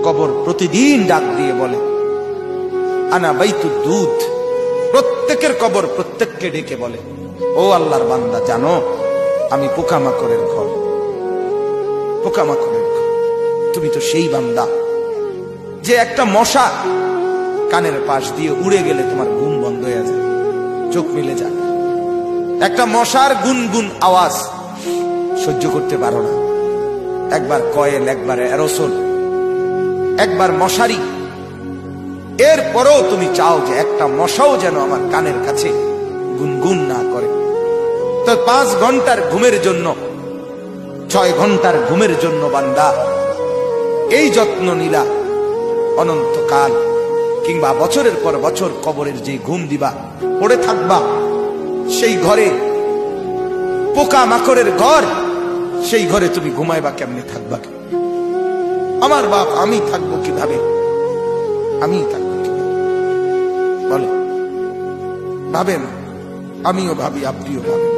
কবর প্রতিদিন ডাক দিয়ে বলে আনা বাইতুদ দুধ। প্রত্যেকের কবর প্রত্যেককে ডেকে বলে, ও আল্লাহর বান্দা, জানো আমি পোকামাকড়ের ঘর, পোকামাকড়ের ঘর। তুমি তো সেই বান্দা যে একটা মশা কানের পাশ দিয়ে উড়ে গেলে তোমার ঘুম বন্ধ হয়ে যায়, চোখ মিলে যায়। একটা মশার গুনগুন আওয়াজ সহ্য করতে পারো না। একবার কয়েল, একবার অ্যারোসল, একবার মশারি, এরপরেও তুমি চাও যে একটা মশাও যেন আমার কানের কাছে গুনগুন না করে। তো 5 ঘন্টার ঘুমের জন্য, 6 ঘন্টার ঘুমের জন্য বান্দা এই যত্ন নিলা, অনন্তকাল কিংবা বছরের পর বছর কবরের যে ঘুম দিবা, পড়ে থাকবা সেই ঘরে, পোকা মাকড়ের ঘর, সেই ঘরে তুমি ঘুমাইবা কেমনে, থাকবা? আমার বাপ, আমি থাকবো কিভাবে? আমি থাকবো কিভাবে বলে? ভাবেন, আমিও ভাবি, আপনিও ভাবেন।